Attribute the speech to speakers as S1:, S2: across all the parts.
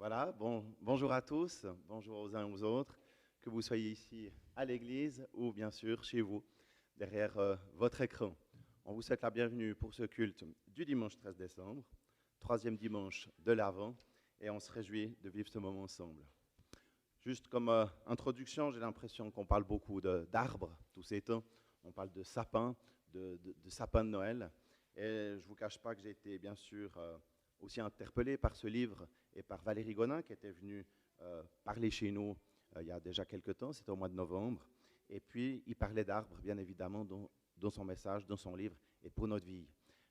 S1: Voilà, bonjour à tous, bonjour aux uns et aux autres, que vous soyez ici à l'église ou bien sûr chez vous, derrière votre écran. On vous souhaite la bienvenue pour ce culte du dimanche 13 décembre, troisième dimanche de l'Avent, et on se réjouit de vivre ce moment ensemble. Juste comme introduction, j'ai l'impression qu'on parle beaucoup d'arbres tous ces temps, on parle de sapins, de sapins de Noël, et je ne vous cache pas que j'ai été bien sûr aussi interpellé par ce livre et par Valérie Gonin qui était venue parler chez nous il y a déjà quelques temps, c'était au mois de novembre. Et puis il parlait d'arbres, bien évidemment, dans son message, dans son livre et pour notre vie.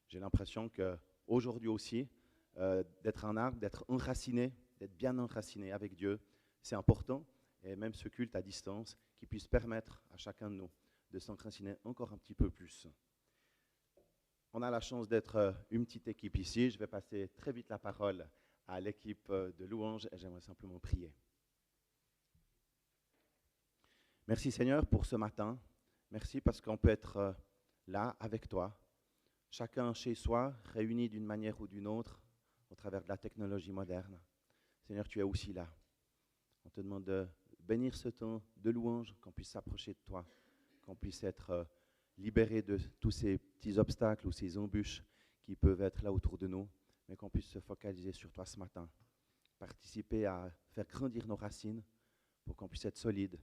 S1: J'ai l'impression qu'aujourd'hui aussi, d'être un arbre, d'être enraciné, d'être bien enraciné avec Dieu, c'est important. Et même ce culte à distance qui puisse permettre à chacun de nous de s'enraciner encore un petit peu plus. On a la chance d'être une petite équipe ici. Je vais passer très vite la parole à l'équipe de louanges et j'aimerais simplement prier. Merci Seigneur pour ce matin. Merci parce qu'on peut être là avec toi, chacun chez soi, réunis d'une manière ou d'une autre au travers de la technologie moderne. Seigneur, tu es aussi là. On te demande de bénir ce temps de louange, qu'on puisse s'approcher de toi, qu'on puisse être libérés de tous ces petits obstacles ou ces embûches qui peuvent être là autour de nous, mais qu'on puisse se focaliser sur toi ce matin, participer à faire grandir nos racines pour qu'on puisse être solide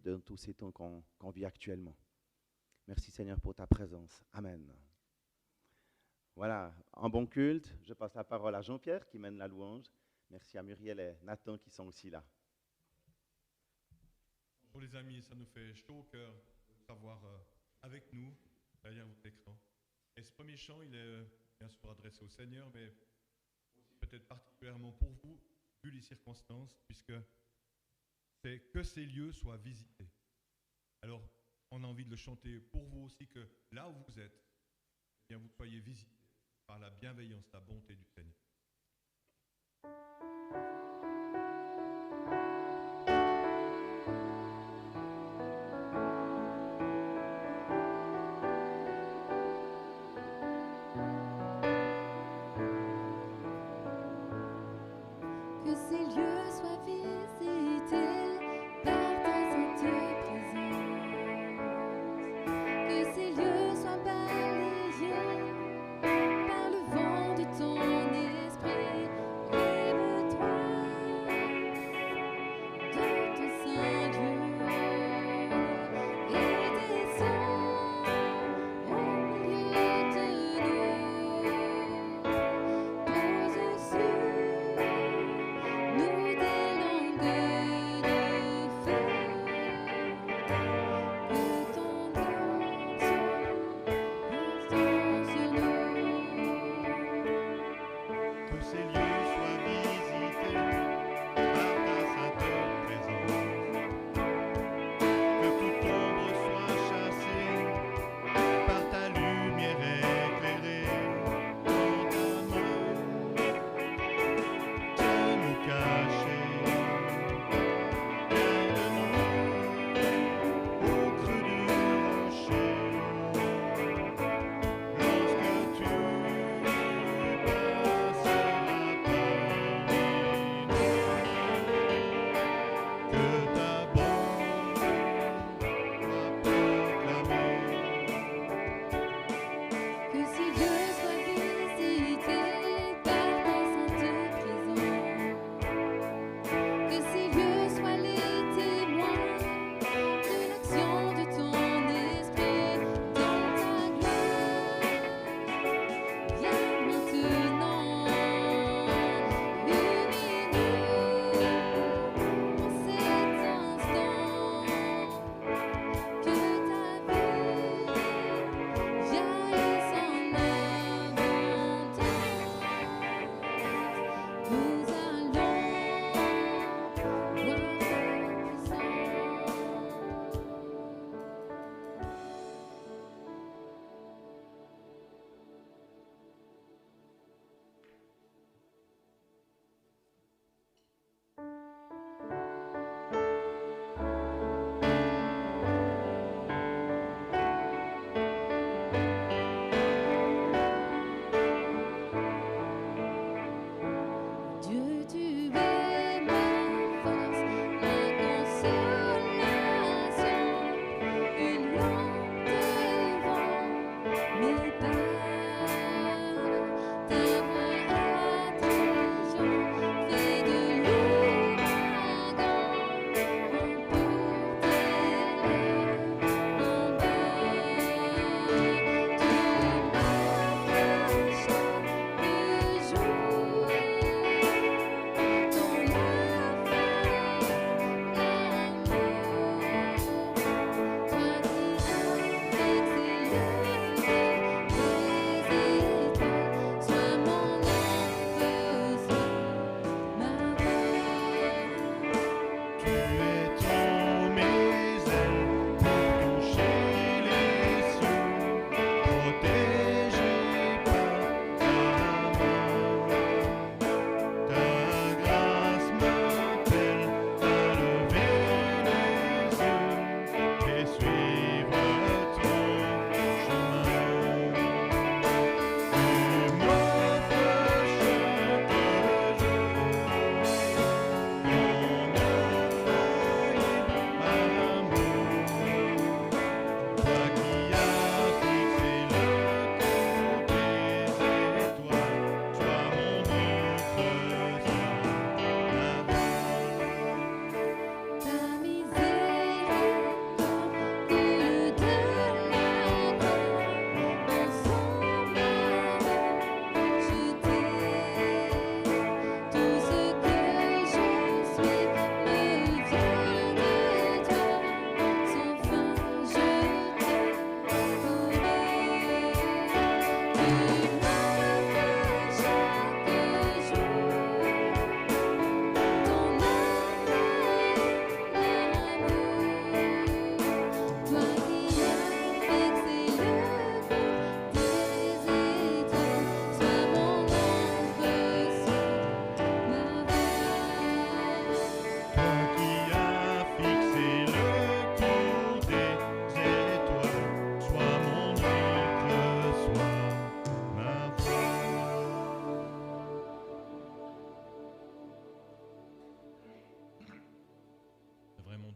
S1: dans tous ces temps qu'on vit actuellement. Merci Seigneur pour ta présence. Amen. Voilà, un bon culte. Je passe la parole à Jean-Pierre qui mène la louange. Merci à Muriel et Nathan qui sont aussi là.
S2: Bonjour les amis, ça nous fait chaud au cœur de savoir avec nous derrière votre écran. Et ce premier chant, il est bien sûr adressé au Seigneur, mais aussi peut-être particulièrement pour vous, vu les circonstances, puisque c'est que ces lieux soient visités. Alors, on a envie de le chanter pour vous aussi, que là où vous êtes, eh bien, vous soyez visités par la bienveillance, la bonté du Seigneur.
S3: Que ces lieux soient visités par ta sainte présence. Que ces lieux soient balayés par le vent de ton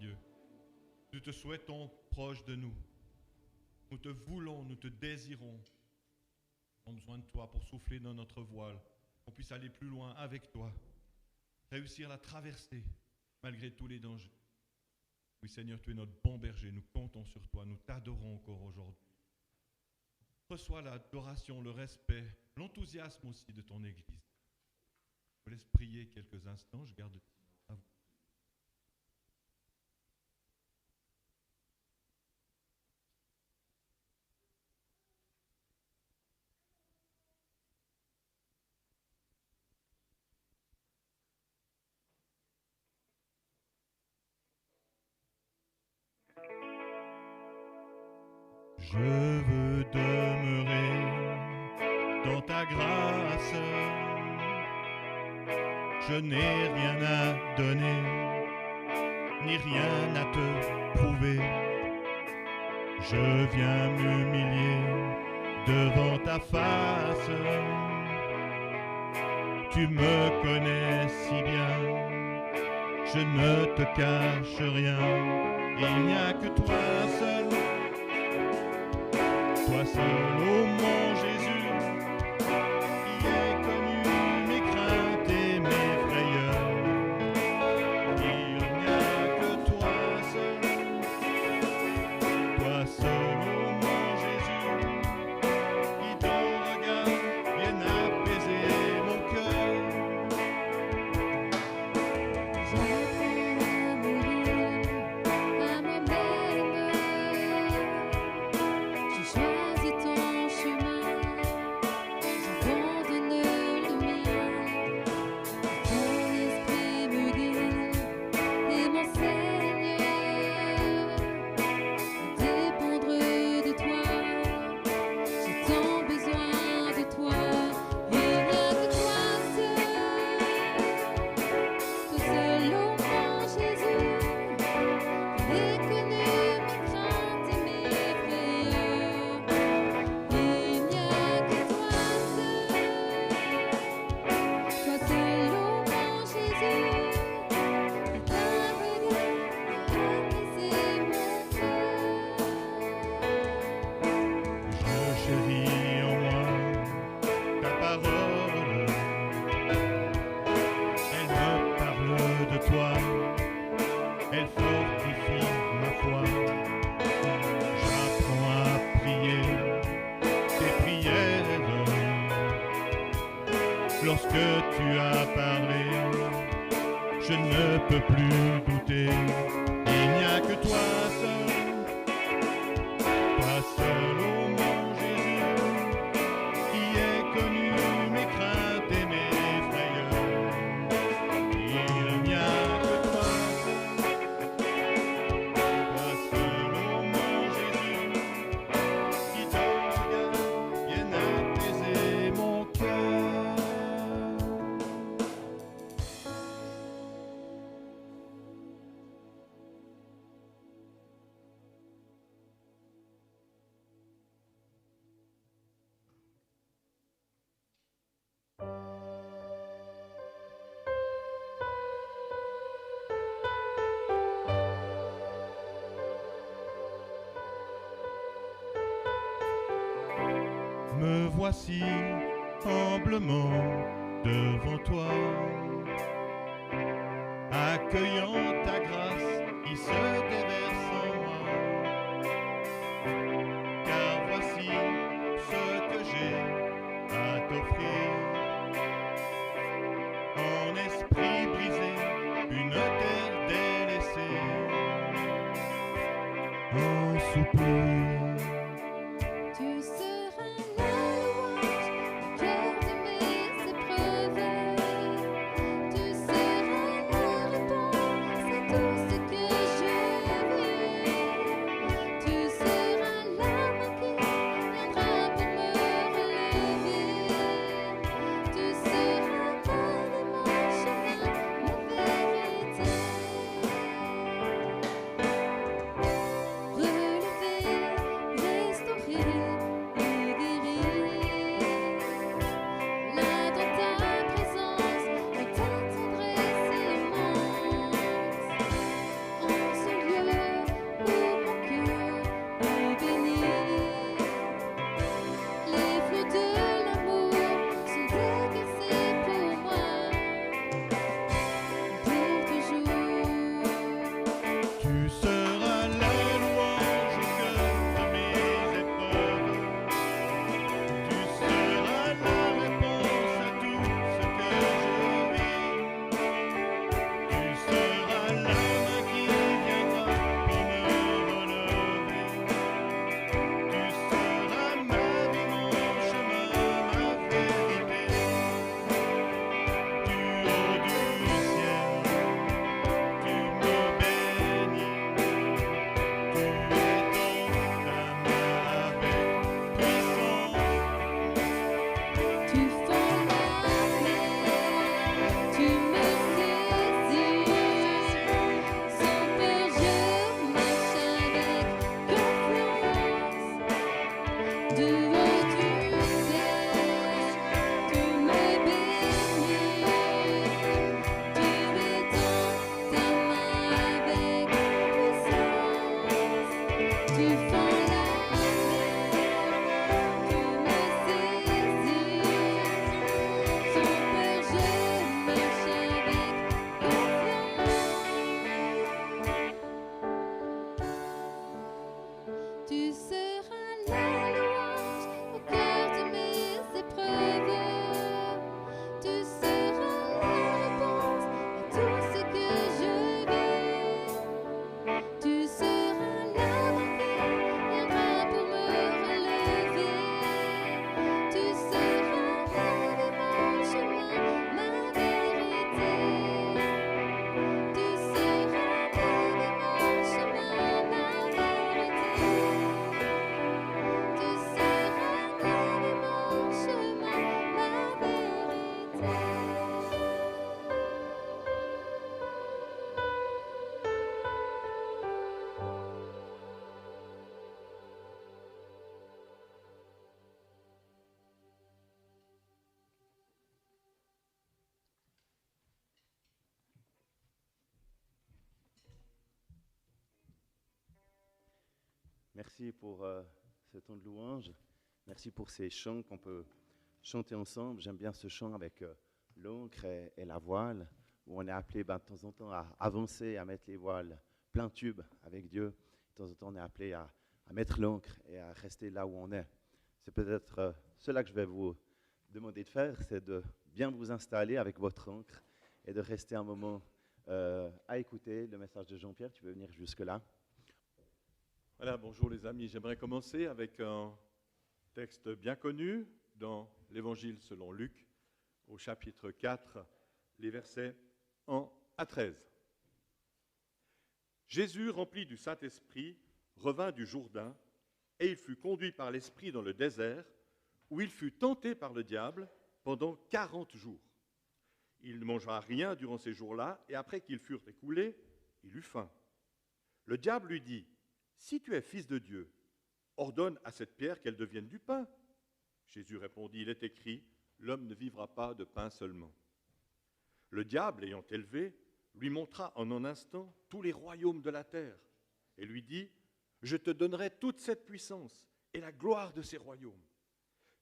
S2: Dieu. Nous te souhaitons proche de nous. Nous te voulons, nous te désirons. Nous avons besoin de toi pour souffler dans notre voile, qu'on puisse aller plus loin avec toi, réussir la traversée malgré tous les dangers. Oui Seigneur, tu es notre bon berger, nous comptons sur toi, nous t'adorons encore aujourd'hui. Reçois l'adoration, le respect, l'enthousiasme aussi de ton Église. Je vous laisse prier quelques instants, je garde à vous. Je veux demeurer dans ta grâce. Je n'ai rien à donner, ni rien à te prouver. Je viens m'humilier devant ta face. Tu me connais si bien, je ne te cache rien. Il n'y a que toi seul. Toi seul, ô mon Jésus, qui ai connu mes craintes et mes frayeurs. Il n'y a que toi seul, ô mon Jésus, qui ton regard vienne apaiser mon cœur.
S3: J'apprends à mourir à moi-même. Je choisis ton chemin, j'abandonne le mien. Ton esprit me guide et m'enseigne à dépendre de toi. J'ai tant besoin de toi. Il n'y a que toi seul, ô mon Jésus, qui ai connu mes craintes et mes frayeurs. Il n'y a que toi seul, ô mon Jésus, qui t'a regard apaiser mon cœur.
S2: Je chéris en moi ta parole. Elle me parle de toi, elle fortifie ma foi. J'apprends à prier tes prières. Lorsque tu as parlé, je ne peux plus douter. Il n'y a que toi seul, ô mon Jésus, qui ai connu mes craintes et mes frayeurs. Il n'y a que toi seul, ô mon Jésus, qui ton regard vienne apaiser mon cœur. Me voici humblement devant toi, accueillant ta grâce qui se déverse en moi. Car voici ce que j'ai à t'offrir. En esprit brisé, une terre délaissée, un soupir.
S3: Tu seras la louange au cœur de mes épreuves. Tu seras la réponse à tout ce que je vis. Tu seras la main qui viendra pour me relever. Tu seras mon chemin, ma vérité. Relever
S1: Merci pour ce temps de louange. Merci pour ces chants qu'on peut chanter ensemble. J'aime bien ce chant avec l'encre et la voile, où on est appelé de temps en temps à avancer, à mettre les voiles plein tube avec Dieu. De temps en temps, on est appelé à mettre l'encre et à rester là où on est. C'est peut-être cela que je vais vous demander de faire, c'est de bien vous installer avec votre encre et de rester un moment à écouter le message de Jean-Pierre. Tu peux venir jusque-là.
S4: Voilà, bonjour les amis. J'aimerais commencer avec un texte bien connu dans l'Évangile selon Luc, au chapitre 4, les versets 1 à 13. Jésus, rempli du Saint-Esprit, revint du Jourdain, et il fut conduit par l'Esprit dans le désert, où il fut tenté par le diable pendant 40 jours. Il ne mangea rien durant ces jours-là, et après qu'ils furent écoulés, il eut faim. Le diable lui dit: « Si tu es fils de Dieu, ordonne à cette pierre qu'elle devienne du pain. » Jésus répondit: « Il est écrit, l'homme ne vivra pas de pain seulement. » Le diable, ayant élevé, lui montra en un instant tous les royaumes de la terre, et lui dit: « Je te donnerai toute cette puissance et la gloire de ces royaumes,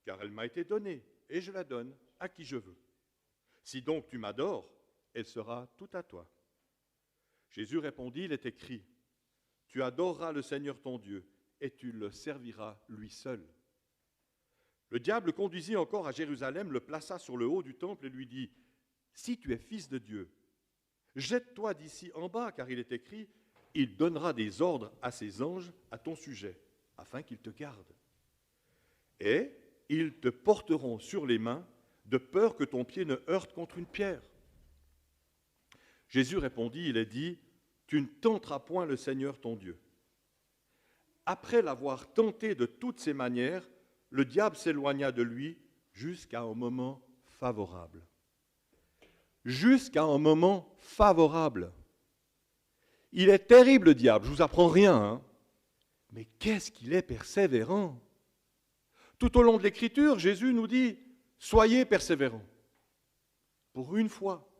S4: car elle m'a été donnée, et je la donne à qui je veux. Si donc tu m'adores, elle sera tout à toi. » Jésus répondit: « Il est écrit, tu adoreras le Seigneur ton Dieu, et tu le serviras lui seul. » Le diable le conduisit encore à Jérusalem, le plaça sur le haut du temple et lui dit: « Si tu es fils de Dieu, jette-toi d'ici en bas, car il est écrit, il donnera des ordres à ses anges à ton sujet, afin qu'ils te gardent. Et ils te porteront sur les mains, de peur que ton pied ne heurte contre une pierre. » Jésus répondit: « Il est dit, tu ne tenteras point le Seigneur ton Dieu. » Après l'avoir tenté de toutes ses manières, le diable s'éloigna de lui jusqu'à un moment favorable. Jusqu'à un moment favorable. Il est terrible, le diable, je ne vous apprends rien, hein, mais qu'est-ce qu'il est persévérant. Tout au long de l'Écriture, Jésus nous dit: soyez persévérants. Pour une fois,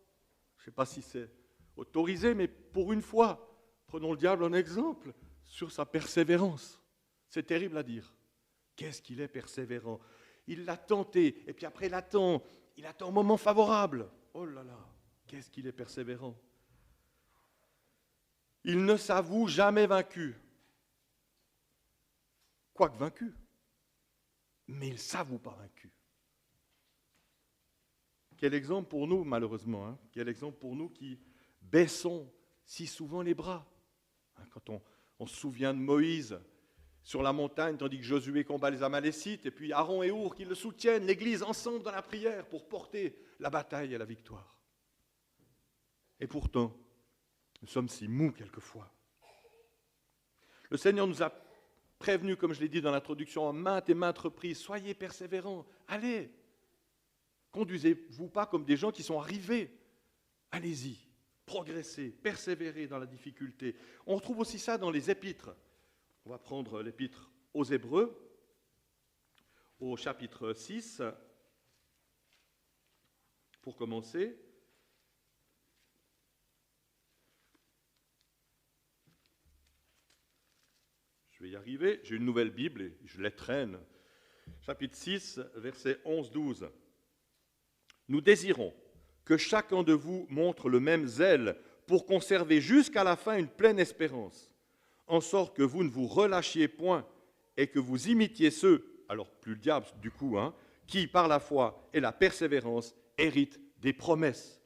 S4: je ne sais pas si c'est autorisé, mais pour une fois, prenons le diable en exemple sur sa persévérance. C'est terrible à dire. Qu'est-ce qu'il est persévérant. Il l'a tenté, et puis après il attend un moment favorable. Oh là là, qu'est-ce qu'il est persévérant. Il ne s'avoue jamais vaincu. Quoique vaincu, mais il ne s'avoue pas vaincu. Quel exemple pour nous, malheureusement, hein? Quel exemple pour nous qui baissons si souvent les bras. Hein, quand on se souvient de Moïse sur la montagne, tandis que Josué combat les Amalécites, et puis Aaron et Our qui le soutiennent, l'Église ensemble dans la prière pour porter la bataille et la victoire. Et pourtant, nous sommes si mous quelquefois. Le Seigneur nous a prévenus, comme je l'ai dit dans l'introduction, en maintes et maintes reprises: soyez persévérants, allez, conduisez-vous pas comme des gens qui sont arrivés, allez-y, progressez, persévérez dans la difficulté. On retrouve aussi ça dans les épîtres. On va prendre l'épître aux Hébreux, au chapitre 6, pour commencer. Je vais y arriver, j'ai une nouvelle Bible et je les traîne. Chapitre 6, versets 11-12. « Nous désirons que chacun de vous montre le même zèle pour conserver jusqu'à la fin une pleine espérance, en sorte que vous ne vous relâchiez point et que vous imitiez ceux, alors plus le diable du coup, hein, qui par la foi et la persévérance héritent des promesses. »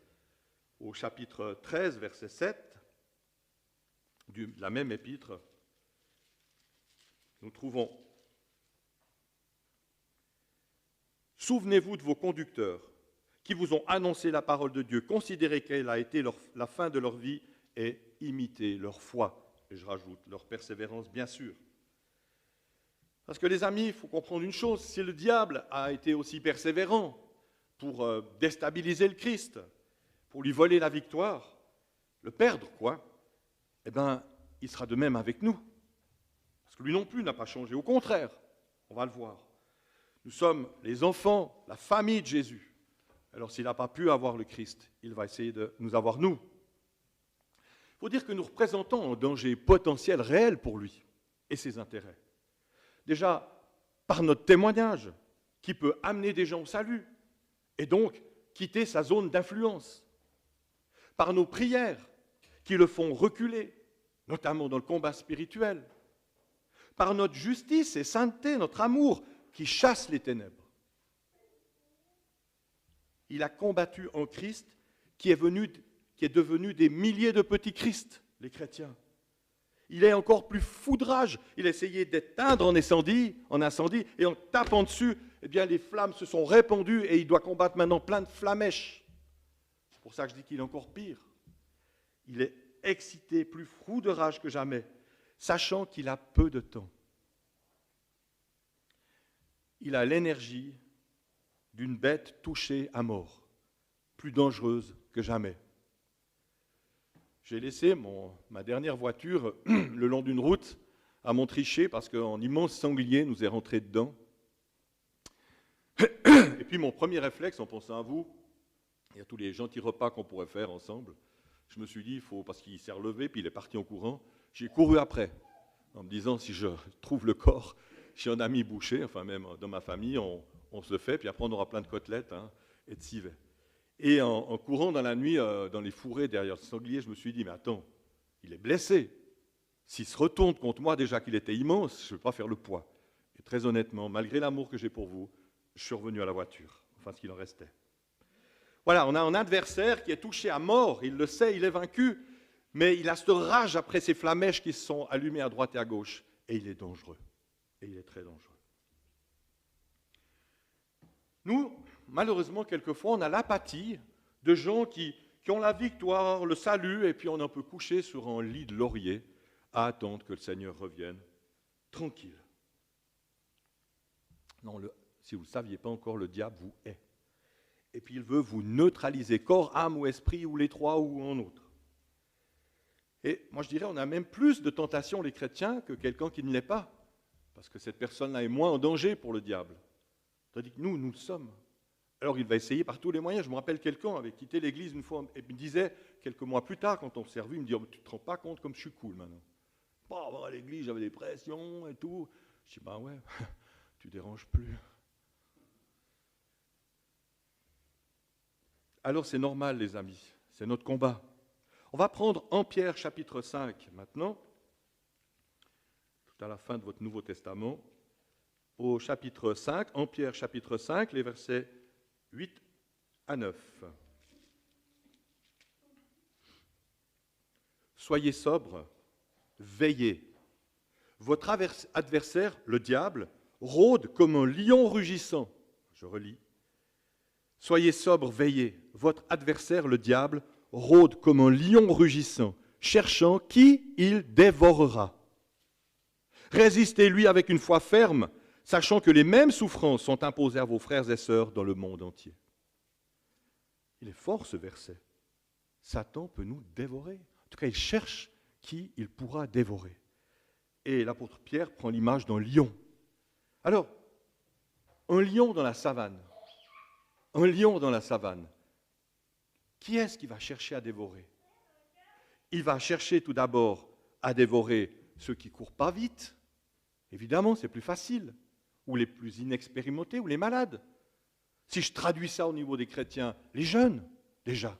S4: Au chapitre 13, verset 7, de la même épître, nous trouvons: « Souvenez-vous de vos conducteurs qui vous ont annoncé la parole de Dieu, considérez quelle a été la fin de leur vie et imitez leur foi. » Et je rajoute, leur persévérance, bien sûr. Parce que les amis, il faut comprendre une chose, si le diable a été aussi persévérant pour déstabiliser le Christ, pour lui voler la victoire, le perdre, quoi, eh bien, il sera de même avec nous. Parce que lui non plus n'a pas changé, au contraire, on va le voir. Nous sommes les enfants, la famille de Jésus. Alors s'il n'a pas pu avoir le Christ, il va essayer de nous avoir nous. Il faut dire que nous représentons un danger potentiel réel pour lui et ses intérêts. Déjà, par notre témoignage, qui peut amener des gens au salut, et donc quitter sa zone d'influence. Par nos prières, qui le font reculer, notamment dans le combat spirituel. Par notre justice et sainteté, notre amour, qui chasse les ténèbres. Il a combattu en Christ, qui est devenu des milliers de petits Christ, les chrétiens. Il est encore plus foudrage. Il a essayé d'éteindre en incendie, et en tapant dessus, eh bien, les flammes se sont répandues et il doit combattre maintenant plein de flamèches. C'est pour ça que je dis qu'il est encore pire. Il est excité, plus fou de rage que jamais, sachant qu'il a peu de temps. Il a l'énergie d'une bête touchée à mort, plus dangereuse que jamais. J'ai laissé ma dernière voiture le long d'une route à Montrichet parce qu'un immense sanglier nous est rentré dedans. Et puis mon premier réflexe en pensant à vous, et à tous les gentils repas qu'on pourrait faire ensemble, je me suis dit, parce qu'il s'est relevé, puis il est parti en courant, j'ai couru après, en me disant, si je trouve le corps chez un ami boucher, enfin même dans ma famille, on se le fait, puis après on aura plein de côtelettes et de civet. Et en courant dans la nuit, dans les fourrés derrière le sanglier, je me suis dit, mais attends, il est blessé. S'il se retourne contre moi, déjà qu'il était immense, je ne vais pas faire le poids. Et très honnêtement, malgré l'amour que j'ai pour vous, je suis revenu à la voiture, enfin ce qu'il en restait. Voilà, on a un adversaire qui est touché à mort, il le sait, il est vaincu, mais il a cette rage après ces flamèches qui se sont allumées à droite et à gauche, et il est dangereux, et il est très dangereux. Nous, malheureusement, quelquefois, on a l'apathie de gens qui ont la victoire, le salut, et puis on est un peu couché sur un lit de laurier à attendre que le Seigneur revienne tranquille. Non, si vous ne le saviez pas encore, le diable vous hait. Et puis il veut vous neutraliser, corps, âme ou esprit, ou les trois, ou un autre. Et moi je dirais, on a même plus de tentations, les chrétiens, que quelqu'un qui ne l'est pas. Parce que cette personne-là est moins en danger pour le diable. Tandis que nous le sommes. Alors il va essayer par tous les moyens. Je me rappelle quelqu'un avait quitté l'église une fois et me disait, quelques mois plus tard, quand on s'est revu, il me dit, oh, tu ne te rends pas compte comme je suis cool maintenant. Bon, à l'église, j'avais des pressions et tout. Je dis, ben ouais, tu déranges plus. Alors c'est normal, les amis, c'est notre combat. On va prendre en Pierre chapitre 5 maintenant, tout à la fin de votre Nouveau Testament, au chapitre 5, en Pierre chapitre 5, les versets 8 à 9. Soyez sobres, veillez. Votre adversaire, le diable, rôde comme un lion rugissant. Je relis. Soyez sobres, veillez. Votre adversaire, le diable, rôde comme un lion rugissant, cherchant qui il dévorera. Résistez-lui avec une foi ferme, sachant que les mêmes souffrances sont imposées à vos frères et sœurs dans le monde entier. Il est fort ce verset. Satan peut nous dévorer. En tout cas, il cherche qui il pourra dévorer. Et l'apôtre Pierre prend l'image d'un lion. Alors, un lion dans la savane. Un lion dans la savane. Qui est-ce qui va chercher à dévorer? Il va chercher tout d'abord à dévorer ceux qui ne courent pas vite. Évidemment, c'est plus facile. Ou les plus inexpérimentés, ou les malades. Si je traduis ça au niveau des chrétiens, les jeunes, déjà.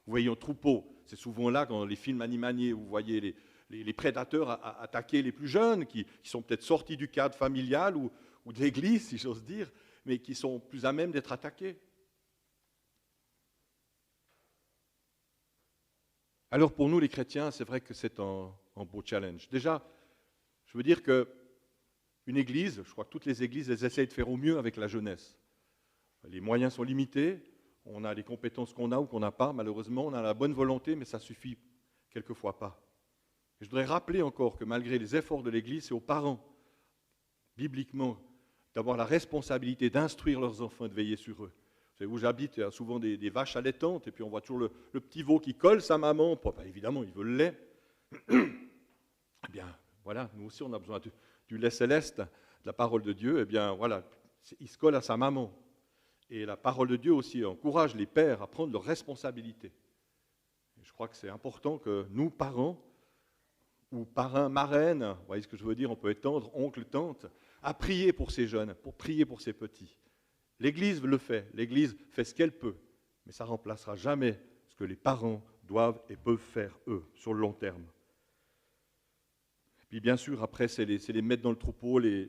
S4: Vous voyez un troupeau, c'est souvent là, dans les films animaliers, vous voyez les prédateurs attaquer les plus jeunes, qui sont peut-être sortis du cadre familial ou de l'église, si j'ose dire, mais qui sont plus à même d'être attaqués. Alors pour nous les chrétiens, c'est vrai que c'est un beau challenge. Déjà, je veux dire qu'une église, je crois que toutes les églises, elles essayent de faire au mieux avec la jeunesse. Les moyens sont limités, on a les compétences qu'on a ou qu'on n'a pas, malheureusement, on a la bonne volonté, mais ça suffit quelquefois pas. Et je voudrais rappeler encore que malgré les efforts de l'église, c'est aux parents, bibliquement, d'avoir la responsabilité d'instruire leurs enfants et de veiller sur eux. Vous savez, où j'habite, il y a souvent des vaches allaitantes, et puis on voit toujours le petit veau qui colle sa maman. Ben, évidemment, il veut le lait. Eh bien, voilà, nous aussi, on a besoin du lait céleste, de la parole de Dieu. Eh bien, voilà, il se colle à sa maman. Et la parole de Dieu aussi encourage les pères à prendre leurs responsabilités. Et je crois que c'est important que nous, parents, ou parrains, marraines, vous voyez ce que je veux dire, on peut étendre, oncle, tante, à prier pour ces jeunes, pour prier pour ces petits. L'Église le fait, l'Église fait ce qu'elle peut, mais ça ne remplacera jamais ce que les parents doivent et peuvent faire, eux, sur le long terme. Et puis bien sûr, après, c'est les mettre dans le troupeau, les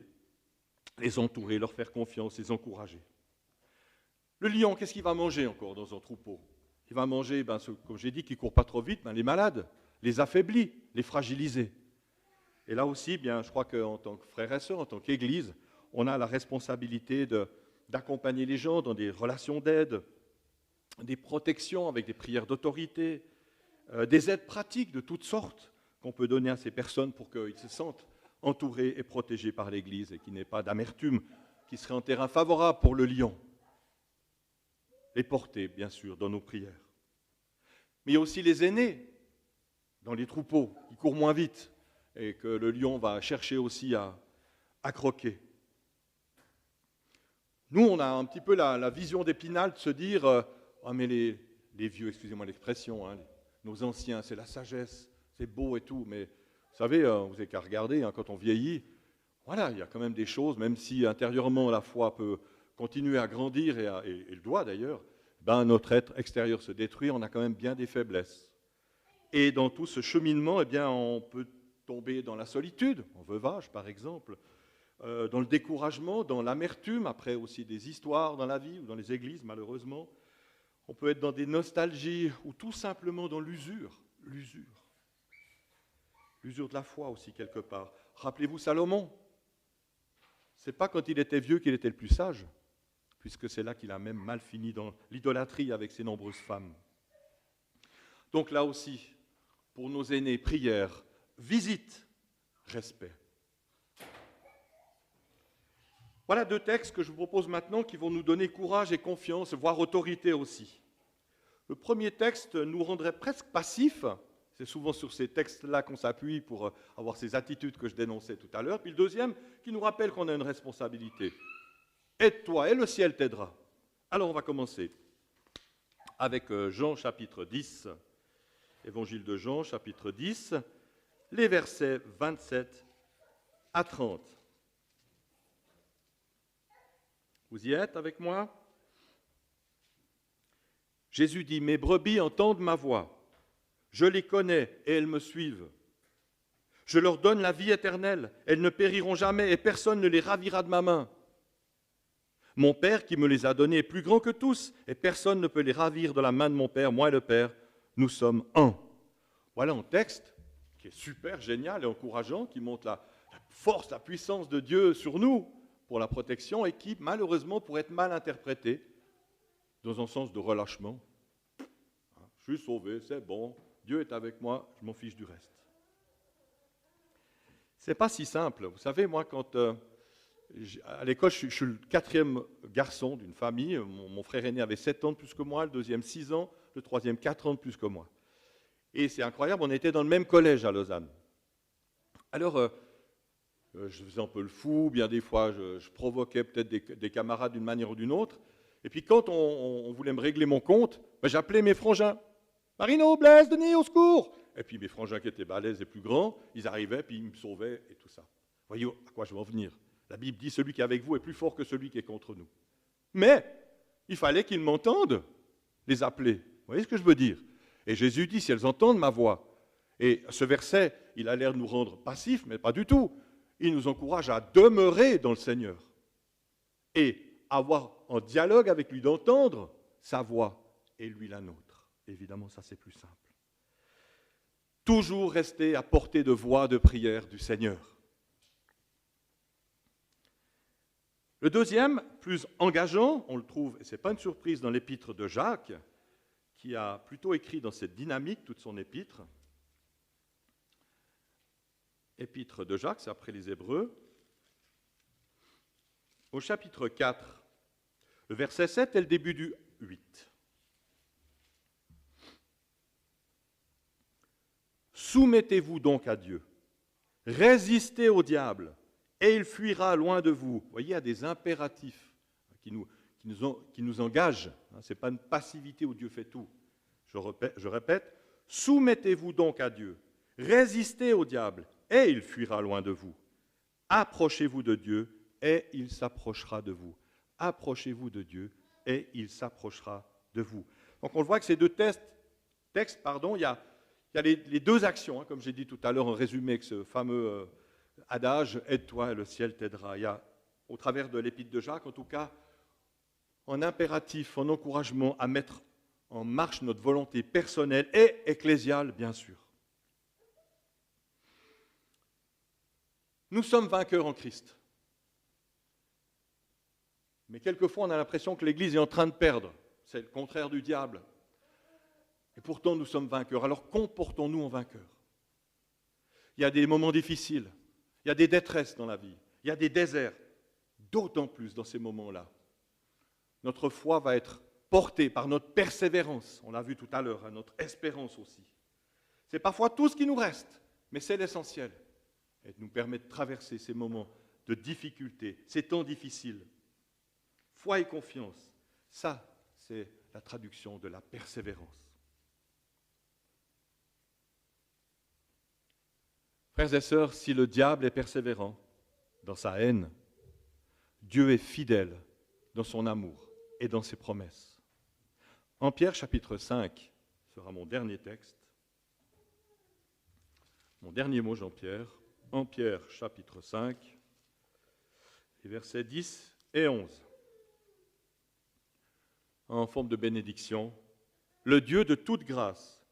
S4: entourer, leur faire confiance, les encourager. Le lion, qu'est-ce qu'il va manger encore dans un troupeau? Il va manger, comme j'ai dit, qui ne courent pas trop vite, les malades, les affaiblis, les fragilisés. Et là aussi, je crois qu'en tant que frères et sœurs, en tant qu'Église, on a la responsabilité d'accompagner les gens dans des relations d'aide, des protections avec des prières d'autorité, des aides pratiques de toutes sortes qu'on peut donner à ces personnes pour qu'ils se sentent entourés et protégés par l'Église et qu'il n'y ait pas d'amertume qui serait un terrain favorable pour le lion. Les porter, bien sûr, dans nos prières. Mais il y a aussi les aînés dans les troupeaux qui courent moins vite et que le lion va chercher aussi à croquer. Nous, on a un petit peu la vision d'Épinal de se dire ah, mais les vieux, excusez-moi l'expression, nos anciens, c'est la sagesse, c'est beau et tout, mais vous savez, vous n'avez qu'à regarder, quand on vieillit, voilà, il y a quand même des choses, même si intérieurement la foi peut continuer à grandir, et le doit d'ailleurs, notre être extérieur se détruit, on a quand même bien des faiblesses. Et dans tout ce cheminement, on peut tomber dans la solitude, en veuvage par exemple, dans le découragement, dans l'amertume, après aussi des histoires dans la vie ou dans les églises malheureusement. On peut être dans des nostalgies ou tout simplement dans l'usure de la foi aussi quelque part. Rappelez-vous Salomon, c'est pas quand il était vieux qu'il était le plus sage, puisque c'est là qu'il a même mal fini dans l'idolâtrie avec ses nombreuses femmes. Donc là aussi, pour nos aînés, prière, visite, respect. Voilà 2 textes que je vous propose maintenant qui vont nous donner courage et confiance, voire autorité aussi. Le premier texte nous rendrait presque passifs. C'est souvent sur ces textes-là qu'on s'appuie pour avoir ces attitudes que je dénonçais tout à l'heure. Puis le deuxième qui nous rappelle qu'on a une responsabilité. Aide-toi et le ciel t'aidera. Alors on va commencer avec Jean chapitre 10, Évangile de Jean chapitre 10, les versets 27 à 30. Vous y êtes avec moi? Jésus dit, « Mes brebis entendent ma voix. Je les connais et elles me suivent. Je leur donne la vie éternelle. Elles ne périront jamais et personne ne les ravira de ma main. Mon Père qui me les a donnés est plus grand que tous et personne ne peut les ravir de la main de mon Père. Moi et le Père, nous sommes un. » Voilà un texte qui est super génial et encourageant, qui montre la force, la puissance de Dieu sur nous pour la protection et qui, malheureusement, pourrait être mal interprété dans un sens de relâchement. Je suis sauvé, c'est bon, Dieu est avec moi, je m'en fiche du reste. C'est pas si simple. Vous savez, moi, quand à l'école, je suis le 4e garçon d'une famille. Mon frère aîné avait 7 ans de plus que moi, le deuxième 6 ans, le troisième 4 ans de plus que moi. Et c'est incroyable, on était dans le même collège à Lausanne. Alors, je faisais un peu le fou, bien des fois, je provoquais peut-être des camarades d'une manière ou d'une autre. Et puis quand on voulait me régler mon compte, j'appelais mes frangins. Marino, Blaise, Denis, au secours! Et puis mes frangins qui étaient balèzes et plus grands, ils arrivaient, puis ils me sauvaient et tout ça. Voyez à quoi je veux en venir. La Bible dit, celui qui est avec vous est plus fort que celui qui est contre nous. Mais il fallait qu'ils m'entendent les appeler. Vous voyez ce que je veux dire? Et Jésus dit, si elles entendent ma voix. Et ce verset, il a l'air de nous rendre passifs, mais pas du tout. Il nous encourage à demeurer dans le Seigneur et avoir en dialogue avec lui, d'entendre sa voix et lui la nôtre. Évidemment, ça c'est plus simple. Toujours rester à portée de voix de prière du Seigneur. Le deuxième, plus engageant, on le trouve, et ce n'est pas une surprise, dans l'épître de Jacques, qui a plutôt écrit dans cette dynamique toute son épître. Épître de Jacques, c'est après les Hébreux. Au chapitre 4, le verset 7 est le début du 8. Soumettez-vous donc à Dieu, résistez au diable, et il fuira loin de vous. Vous voyez, il y a des impératifs qui nous engagent. Ce n'est pas une passivité où Dieu fait tout. Je répète, soumettez-vous donc à Dieu, résistez au diable, et il fuira loin de vous. Approchez-vous de Dieu, et il s'approchera de vous. Approchez-vous de Dieu et il s'approchera de vous. Donc on voit que ces deux textes, il y a les deux actions, hein, comme j'ai dit tout à l'heure en résumé avec ce fameux adage « Aide-toi et le ciel t'aidera ». Il y a, au travers de l'épître de Jacques, en tout cas, en impératif, en encouragement à mettre en marche notre volonté personnelle et ecclésiale, bien sûr. Nous sommes vainqueurs en Christ. Mais quelquefois, on a l'impression que l'Église est en train de perdre. C'est le contraire du diable. Et pourtant, nous sommes vainqueurs. Alors, comportons-nous en vainqueurs. Il y a des moments difficiles. Il y a des détresses dans la vie. Il y a des déserts. D'autant plus dans ces moments-là. Notre foi va être portée par notre persévérance. On l'a vu tout à l'heure, hein, notre espérance aussi. C'est parfois tout ce qui nous reste, mais c'est l'essentiel. Et nous permet de traverser ces moments de difficulté, ces temps difficiles. Foi et confiance, ça, c'est la traduction de la persévérance. Frères et sœurs, si le diable est persévérant dans sa haine, Dieu est fidèle dans son amour et dans ses promesses. En Pierre chapitre 5 sera mon dernier texte. Mon dernier mot, Jean-Pierre. En Pierre chapitre 5, les versets 10 et 11. En forme de bénédiction, le Dieu de toute grâce,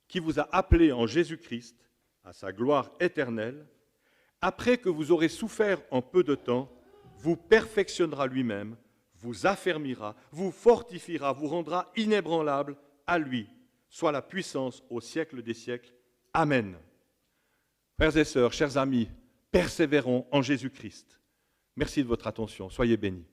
S4: qui vous a appelés en Jésus-Christ à sa gloire éternelle, après que vous aurez souffert en peu de temps, vous perfectionnera lui-même, vous affermira, vous fortifiera, vous rendra inébranlable. À lui soit la puissance au siècle des siècles. Amen. Frères et sœurs, chers amis, persévérons en Jésus-Christ. Merci de votre attention. Soyez bénis.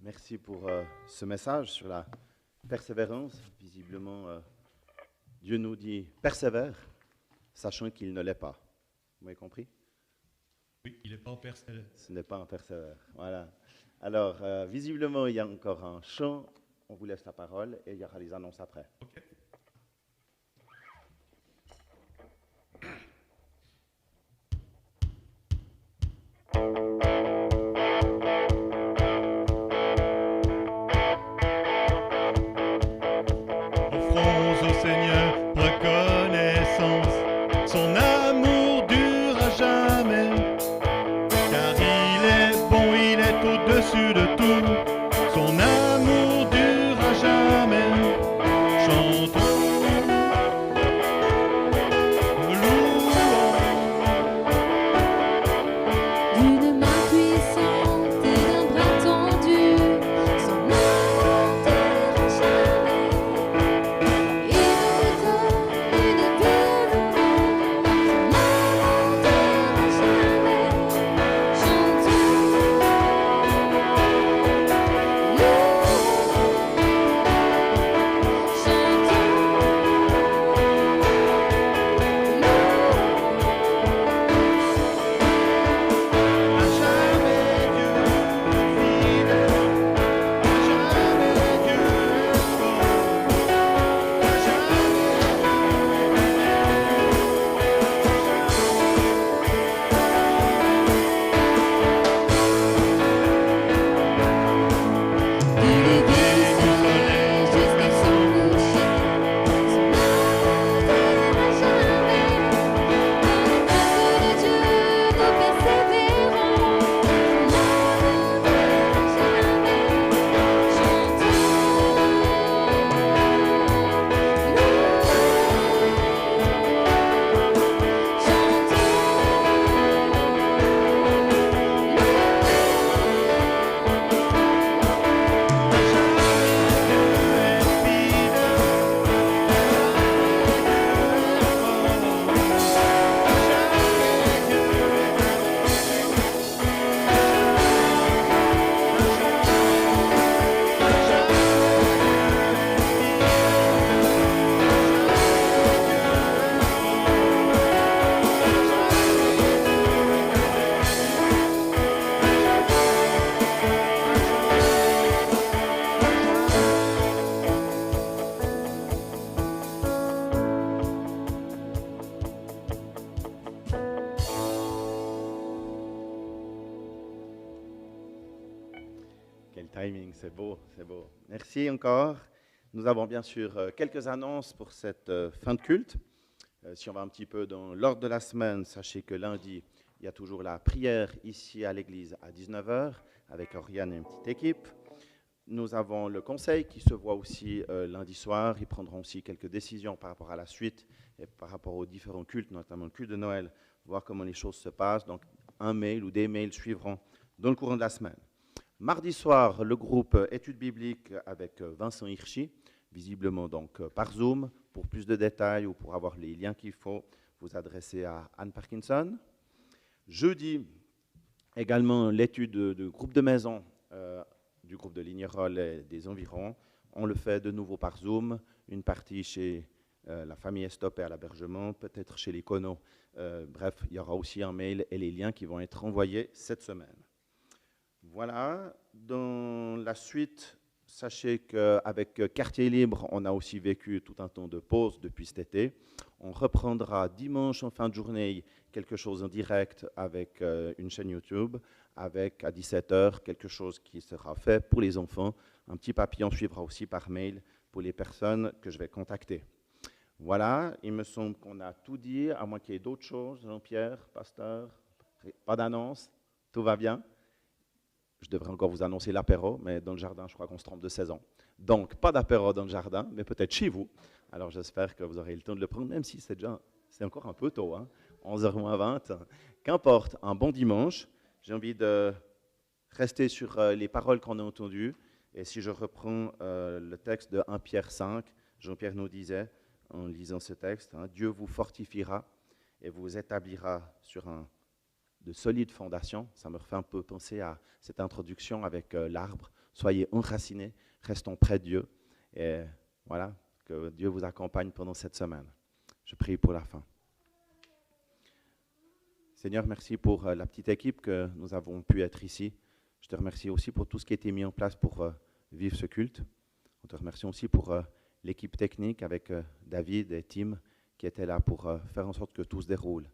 S1: Merci pour ce message sur la persévérance. Visiblement, Dieu nous dit « persévère », sachant qu'il ne l'est pas. Vous m'avez compris?
S2: Oui, il n'est pas en persévère.
S1: Ce n'est pas un persévère. Voilà. Alors, visiblement, il y a encore un chant. On vous laisse la parole et il y aura les annonces après.
S2: Ok. Offrons au Seigneur reconnaissance, son amour dure à jamais, car il est bon, il est au-dessus de tout, son amour dure à jamais. Chantons
S1: timing, c'est beau, c'est beau. Merci encore. Nous avons bien sûr quelques annonces pour cette fin de culte. Si on va un petit peu dans l'ordre de la semaine, sachez que lundi, il y a toujours la prière ici à l'église à 19 h avec Oriane et une petite équipe. Nous avons le conseil qui se voit aussi lundi soir. Ils prendront aussi quelques décisions par rapport à la suite et par rapport aux différents cultes, notamment le culte de Noël, voir comment les choses se passent. Donc, un mail ou des mails suivront dans le courant de la semaine. Mardi soir, le groupe Études bibliques avec Vincent Hirschi, visiblement donc par Zoom. Pour plus de détails ou pour avoir les liens qu'il faut, vous adressez à Anne Parkinson. Jeudi, également l'étude de groupe de maison du groupe de Lignerolles et des environs. On le fait de nouveau par Zoom, une partie chez la famille Estopé à l'Abergement, peut-être chez les Conos. Bref, il y aura aussi un mail et les liens qui vont être envoyés cette semaine. Voilà, dans la suite, sachez qu'avec Quartier Libre, on a aussi vécu tout un temps de pause depuis cet été. On reprendra dimanche en fin de journée quelque chose en direct avec une chaîne YouTube, avec à 17 h quelque chose qui sera fait pour les enfants. Un petit papillon suivra aussi par mail pour les personnes que je vais contacter. Voilà, il me semble qu'on a tout dit, à moins qu'il y ait d'autres choses. Jean-Pierre, pasteur, pas d'annonce, tout va bien. Je devrais encore vous annoncer l'apéro, mais dans le jardin, je crois qu'on se trompe de saison. Donc, pas d'apéro dans le jardin, mais peut-être chez vous. Alors, j'espère que vous aurez le temps de le prendre, même si c'est encore un peu tôt, hein, 11h moins 20. Qu'importe, un bon dimanche. J'ai envie de rester sur les paroles qu'on a entendues. Et si je reprends le texte de 1 Pierre 5, Jean-Pierre nous disait, en lisant ce texte, hein, Dieu vous fortifiera et vous établira sur de solides fondations. Ça me refait un peu penser à cette introduction avec l'arbre. Soyez enracinés, restons près de Dieu. Et voilà, que Dieu vous accompagne pendant cette semaine. Je prie pour la fin. Seigneur, merci pour la petite équipe que nous avons pu être ici. Je te remercie aussi pour tout ce qui a été mis en place pour vivre ce culte. On te remercie aussi pour l'équipe technique avec David et Tim qui étaient là pour faire en sorte que tout se déroule.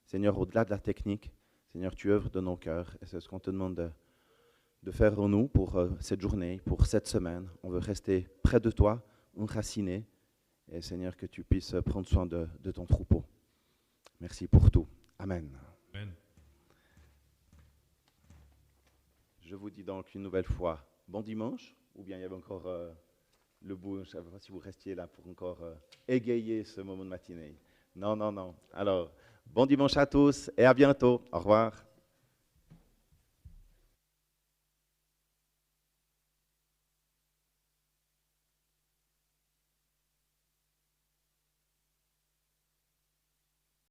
S1: Seigneur, au-delà de la technique, Seigneur, tu œuvres de nos cœurs et c'est ce qu'on te demande de faire en nous pour cette journée, pour cette semaine. On veut rester près de toi, enracinés et Seigneur, que tu puisses prendre soin de ton troupeau. Merci pour tout. Amen.
S2: Amen.
S1: Je vous dis donc une nouvelle fois, bon dimanche, ou bien il y avait encore le bout, je ne sais pas si vous restiez là pour encore égayer ce moment de matinée. Non. Alors, bon dimanche à tous et à bientôt. Au revoir.